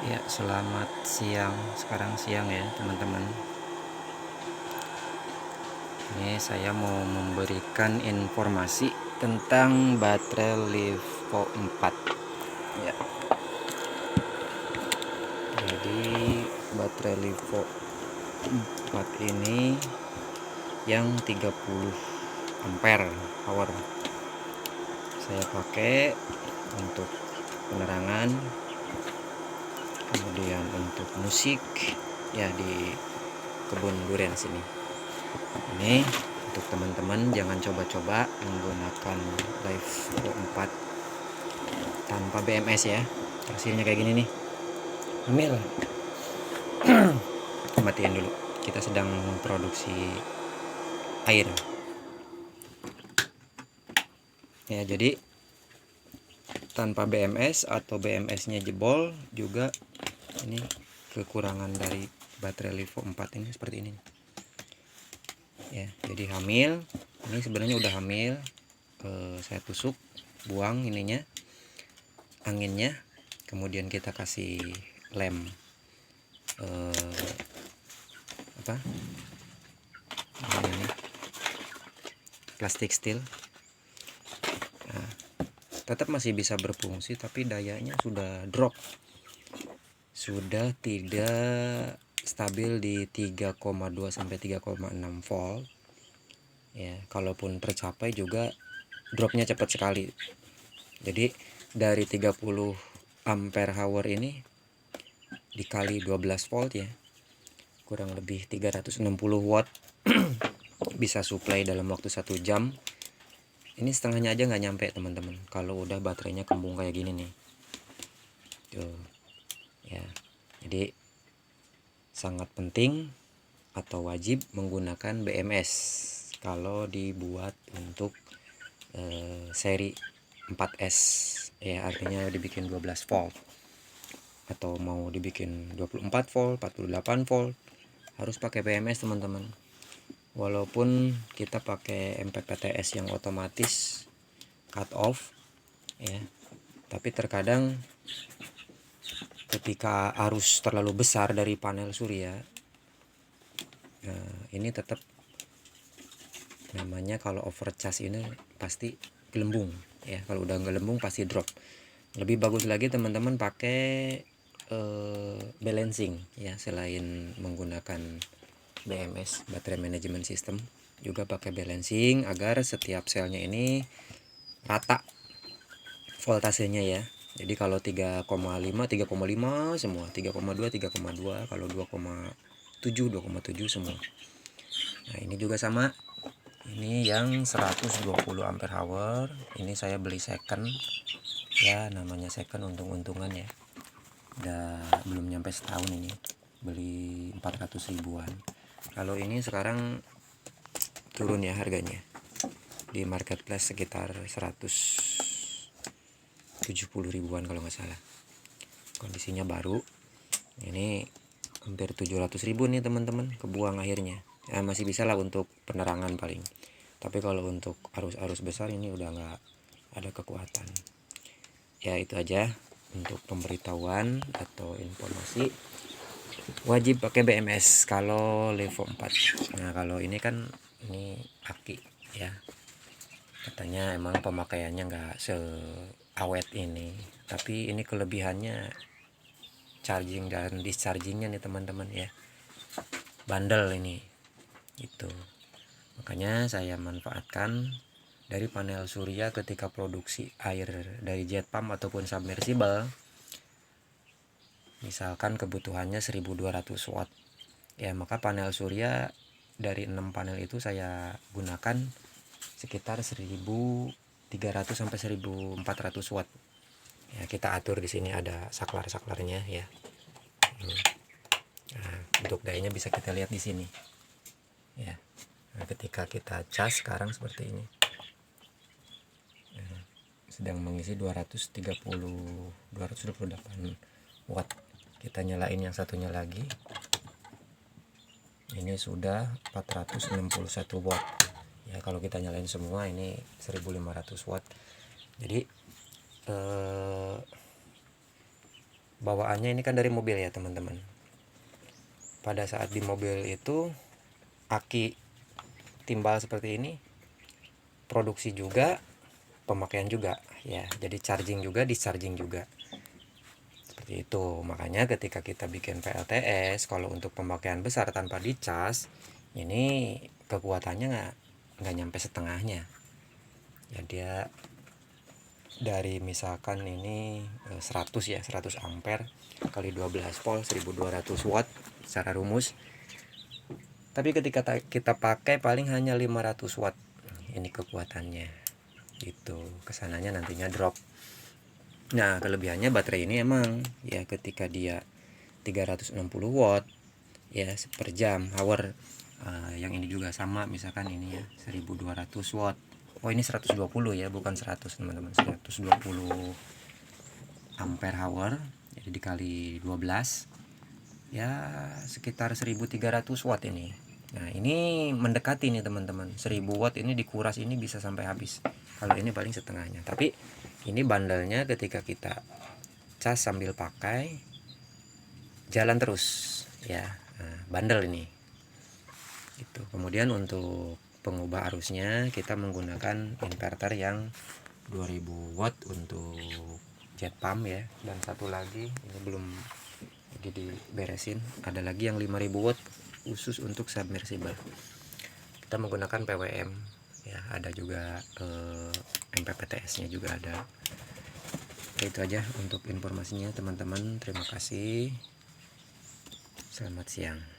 Ya, selamat siang. Sekarang siang ya, teman-teman. Ini saya mau memberikan informasi tentang baterai Livo 4. Ya. Jadi, baterai Livo 4 ini yang 30 ampere power. Saya pakai untuk penerangan, kemudian untuk musik ya di kebun durian sini. Ini untuk teman-teman jangan coba-coba menggunakan Livo 4 tanpa BMS ya. Hasilnya kayak gini nih. Ambil. Matiin dulu. Kita sedang memproduksi air. Ya, jadi tanpa BMS atau BMS-nya jebol juga ini kekurangan dari baterai Livo 4 ini seperti ini. Ya, jadi hamil. Ini sebenarnya udah hamil. Saya tusuk, buang ininya, anginnya, kemudian kita kasih lem ini plastik steel. Nah, tetap masih bisa berfungsi tapi dayanya sudah drop, sudah tidak stabil di 3,2 sampai 3,6 volt ya. Kalaupun tercapai juga dropnya cepat sekali. Jadi dari 30 ampere hour ini dikali 12 volt ya, kurang lebih 360 watt bisa supply dalam waktu 1 jam. Ini setengahnya aja nggak nyampe teman-teman, kalau udah baterainya kembung kayak gini nih. Tuh ya, jadi sangat penting atau wajib menggunakan BMS kalau dibuat untuk seri 4S ya, artinya dibikin 12 volt atau mau dibikin 24 volt, 48 volt harus pakai BMS teman-teman. Walaupun kita pakai MPPTS yang otomatis cut off ya, tapi terkadang ketika arus terlalu besar dari panel surya, ini tetap namanya kalau overcharge ini pasti gelembung ya. Kalau udah gelembung pasti drop. Lebih bagus lagi teman-teman pakai balancing ya, selain menggunakan BMS baterai management system juga pakai balancing agar setiap selnya ini rata voltasenya ya. Jadi kalau 3,5 semua, 3,2 3,2, kalau 2,7 semua. Nah, ini juga sama. Ini yang 120 ampere hour. Ini saya beli second ya, namanya second, untung-untungan ya. Udah belum nyampe setahun ini, beli 400 ribuan. Kalau ini sekarang turun ya harganya, di marketplace sekitar 170 ribuan kalau nggak salah. Kondisinya baru. Ini hampir 700 ribu nih teman-teman, kebuang akhirnya ya. Masih bisa lah untuk penerangan paling, tapi kalau untuk arus-arus besar ini udah nggak ada kekuatan ya. Itu aja untuk pemberitahuan atau informasi, wajib pakai BMS kalau Livo 4. Nah, kalau ini kan ini aki ya, katanya emang pemakaiannya nggak seawet ini, tapi ini kelebihannya charging dan dischargingnya nih teman-teman ya, bandel ini itu. Makanya saya manfaatkan dari panel surya ketika produksi air dari jet pump ataupun submersible. Misalkan kebutuhannya 1200 watt ya, maka panel surya dari 6 panel itu saya gunakan sekitar 1300 sampai 1400 watt ya. Kita atur di sini ada saklar-saklarnya ya. Nah, untuk dayanya bisa kita lihat di sini ya. Nah, ketika kita cas sekarang seperti ini, sedang mengisi 228 watt. Kita nyalain yang satunya lagi, ini sudah 461 watt ya. Kalau kita nyalain semua ini 1500 watt. Jadi bawaannya ini kan dari mobil ya teman-teman. Pada saat di mobil itu aki timbal seperti ini, produksi juga, pemakaian juga ya, jadi charging juga, discharging juga seperti itu. Makanya ketika kita bikin PLTS, kalau untuk pemakaian besar tanpa dicas, ini kekuatannya nggak nyampe setengahnya ya. Dia dari misalkan ini 100 ya, 100 ampere kali 12 volt 1200 watt secara rumus, tapi ketika kita pakai paling hanya 500 watt ini kekuatannya gitu. Kesananya nantinya drop. Nah kelebihannya baterai ini emang ya, ketika dia 360 watt ya per jam hour, yang ini juga sama, misalkan ini ya 1200 watt. Oh ini 120 ya, bukan 100 teman-teman, 120 ampere hour, jadi dikali 12 ya sekitar 1300 watt ini. Nah ini mendekati nih teman-teman, 1000 watt ini dikuras, ini bisa sampai habis. Kalau ini paling setengahnya. Tapi ini bandelnya ketika kita cas sambil pakai jalan terus ya. Nah, bandel ini itu. Kemudian untuk pengubah arusnya kita menggunakan inverter yang 2000 watt untuk jet pump ya, dan satu lagi ini belum lagi diberesin, ada lagi yang 5000 watt khusus untuk submersible. Kita menggunakan PWM ya, ada juga MPPTS nya juga ada. Itu aja untuk informasinya teman-teman, terima kasih, selamat siang.